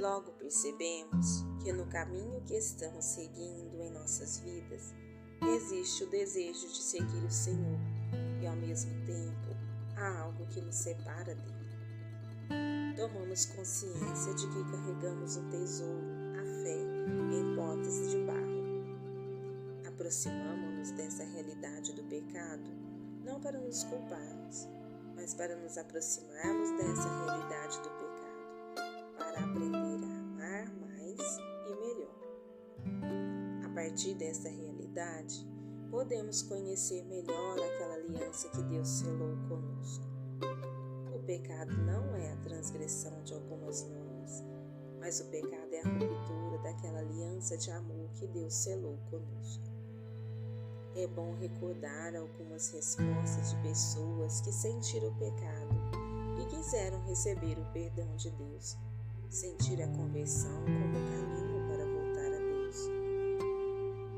Logo percebemos que no caminho que estamos seguindo em nossas vidas, existe o desejo de seguir o Senhor e, ao mesmo tempo, há algo que nos separa dele. Tomamos consciência de que carregamos um tesouro, a fé, em potes de barro. Aproximamo-nos dessa realidade do pecado, não para nos culparmos, mas para nos aproximarmos dessa realidade do pecado, para aprender a amar mais e melhor. A partir dessa realidade, podemos conhecer melhor aquela aliança que Deus selou conosco. O pecado não é a transgressão de algumas normas, mas o pecado é a ruptura daquela aliança de amor que Deus selou conosco. É bom recordar algumas respostas de pessoas que sentiram o pecado e quiseram receber o perdão de Deus, sentir a conversão como caminho para voltar a Deus.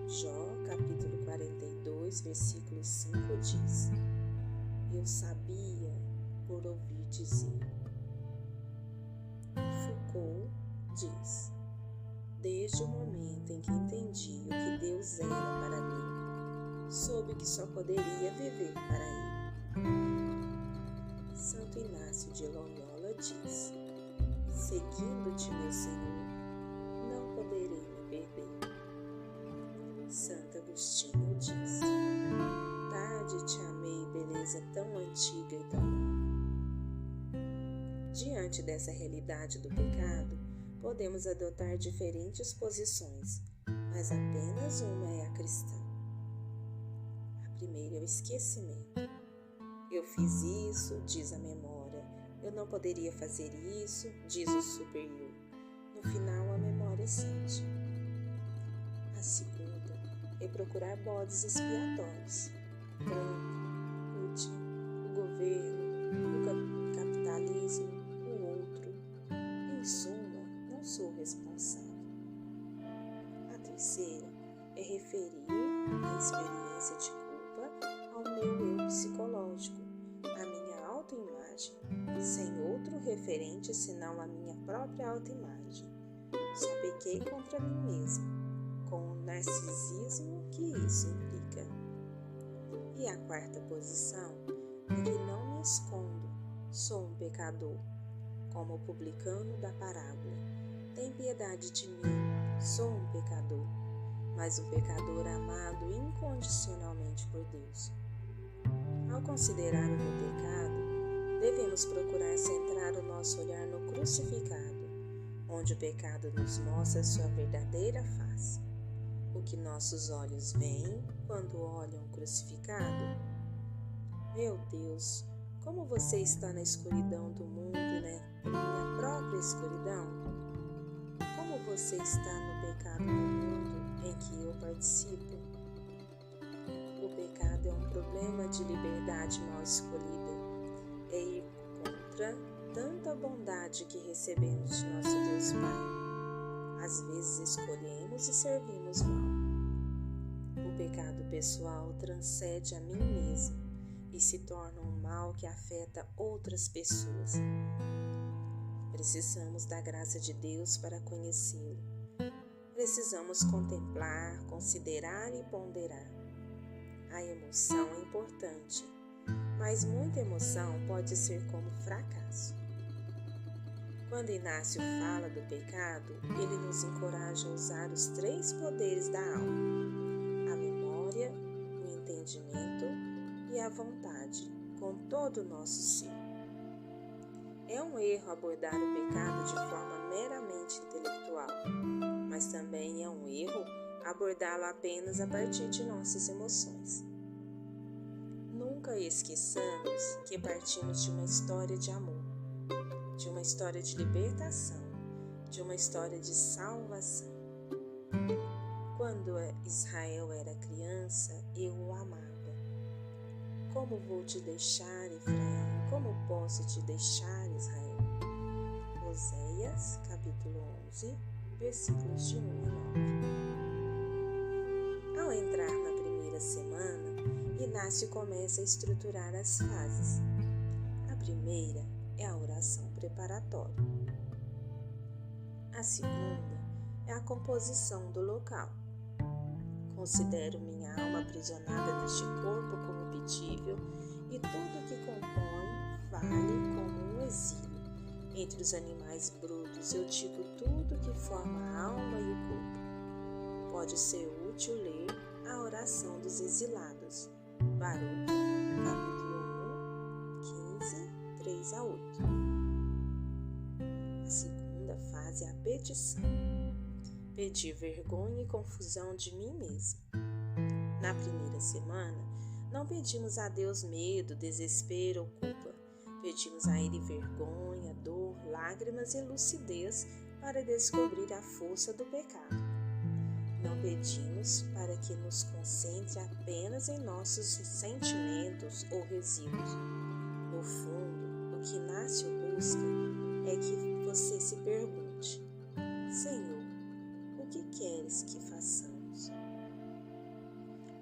Jó, capítulo 42, versículo 5 diz: Eu sabia por ouvir dizer. Foucault diz: Desde o momento em que entendi o que Deus era para mim, soube que só poderia viver para Ele. Santo Inácio de Loyola diz: Seguindo-te, meu Senhor, não poderei me perder. Santo Agostinho diz: Tarde te amei, beleza tão antiga e tão nova. Diante dessa realidade do pecado, podemos adotar diferentes posições, mas apenas uma é a cristã. A primeira é o esquecimento. Eu fiz isso, diz a memória. Eu não poderia fazer isso, diz o superior. No final, a memória sente. A segunda é procurar bodes expiatórios. Trump, Putin, o governo, o capitalismo, o outro. Em suma, não sou responsável. A terceira é referir a experiência de culpa ao meu eu psicológico, à minha autoimagem, sem outro referente senão a minha própria autoimagem. Só pequei contra mim mesmo, com o narcisismo que isso implica. E a quarta posição é que não me escondo, sou um pecador, como o publicano da parábola. Tem piedade de mim, sou um pecador, mas um pecador amado incondicionalmente por Deus. Ao considerar o meu pecado, devemos procurar centrar o nosso olhar no crucificado, onde o pecado nos mostra sua verdadeira face. O que nossos olhos veem quando olham o crucificado? Meu Deus, como você está na escuridão do mundo, né? Na própria escuridão? Como você está no pecado do mundo em que eu participo? O pecado é um problema de liberdade mal escolhida. É ir contra tanta bondade que recebemos de nosso Deus Pai. Às vezes escolhemos e servimos mal. O pecado pessoal transcende a mim mesmo e se torna um mal que afeta outras pessoas. Precisamos da graça de Deus para conhecê-lo. Precisamos contemplar, considerar e ponderar. A emoção é importante, mas muita emoção pode ser como fracasso. Quando Inácio fala do pecado, ele nos encoraja a usar os 3 poderes da alma: a memória, o entendimento e a vontade, com todo o nosso ser. É um erro abordar o pecado de forma meramente intelectual, mas também é um erro abordá-lo apenas a partir de nossas emoções. Nunca esqueçamos que partimos de uma história de amor, de uma história de libertação, de uma história de salvação. Quando Israel era criança, eu o amava. Como vou te deixar, Efraim? Como posso te deixar, Israel? Oséias, capítulo 11, versículos de 1 a 9. Ao entrar na primeira semana, Inácio começa a estruturar as fases. A primeira é a oração preparatória. A segunda é a composição do local. Considero minha alma aprisionada neste corpo corruptível e tudo que compõe vale como um exílio. Entre os animais brutos, eu digo tudo que forma a alma e o corpo. Pode ser útil ler a oração dos exilados. Baruch, capítulo 1, 15, 3 a 8. A segunda fase é a petição. Pedir vergonha e confusão de mim mesmo. Na primeira semana, não pedimos a Deus medo, desespero ou culpa. Pedimos a Ele vergonha, dor, lágrimas e lucidez para descobrir a força do pecado. Não pedimos para que nos concentre apenas em nossos sentimentos ou resíduos. No fundo, o que Inácio busca é que você se pergunte: Senhor, o que queres que façamos?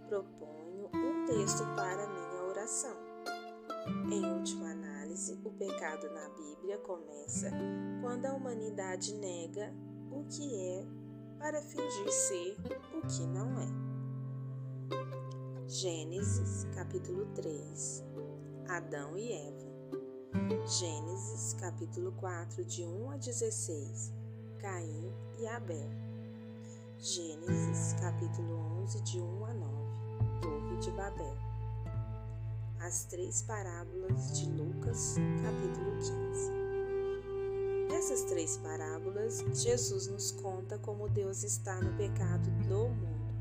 Proponho um texto para minha oração. Em última análise, o pecado na Bíblia começa quando a humanidade nega o que é para fingir ser o que não é. Gênesis, capítulo 3. Adão e Eva. Gênesis, capítulo 4, de 1 a 16. Caim e Abel. Gênesis, capítulo 11, de 1 a 9. Torre de Babel. As 3 parábolas de Lucas, capítulo 15. Nessas 3 parábolas, Jesus nos conta como Deus está no pecado do mundo.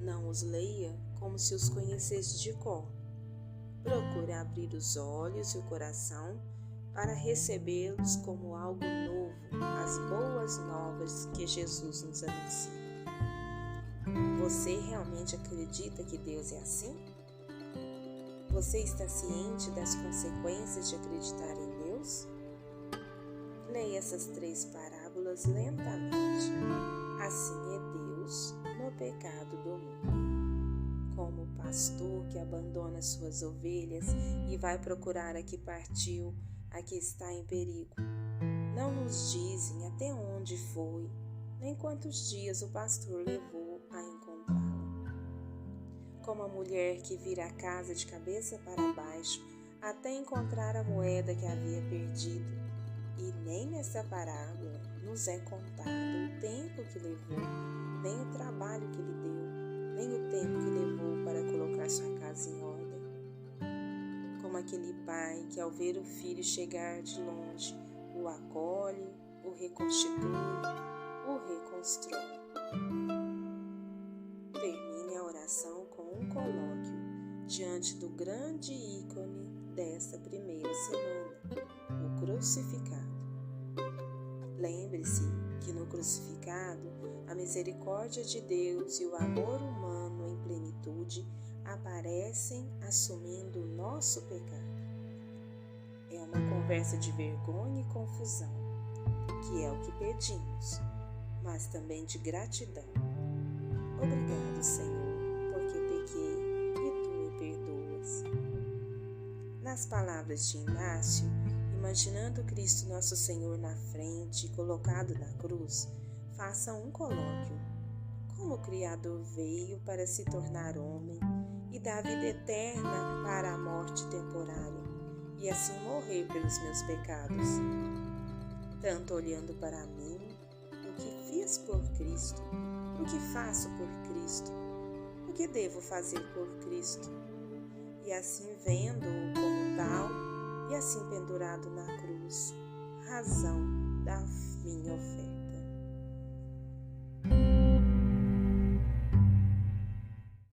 Não os leia como se os conhecesse de cor. Procure abrir os olhos e o coração para recebê-los como algo novo, as boas novas que Jesus nos anuncia. Você realmente acredita que Deus é assim? Você está ciente das consequências de acreditar em Deus? Leia essas 3 parábolas lentamente. Assim é Deus no pecado do mundo. Como o pastor que abandona suas ovelhas e vai procurar a que partiu, a que está em perigo. Não nos dizem até onde foi, nem quantos dias o pastor levou a encontrá-la. Como a mulher que vira a casa de cabeça para baixo até encontrar a moeda que havia perdido. E nem nessa parábola nos é contado o tempo que levou, nem o trabalho que lhe deu, nem o tempo que levou para colocar sua casa em ordem. Como aquele pai que, ao ver o filho chegar de longe, o acolhe, o reconstitui, o reconstrói. Termine a oração com um colóquio diante do grande ícone desta primeira semana, o crucificado. Lembre-se que no crucificado, a misericórdia de Deus e o amor humano em plenitude aparecem assumindo o nosso pecado. É uma conversa de vergonha e confusão, que é o que pedimos, mas também de gratidão. Obrigado, Senhor, porque pequei e Tu me perdoas. Nas palavras de Inácio, imaginando Cristo Nosso Senhor na frente, colocado na cruz, faça um colóquio. Como o Criador veio para se tornar homem e dar vida eterna para a morte temporária, e assim morrer pelos meus pecados. Tanto olhando para mim, o que fiz por Cristo, o que faço por Cristo, o que devo fazer por Cristo, e assim vendo-o como tal, e assim pendurado na cruz, razão da minha oferta.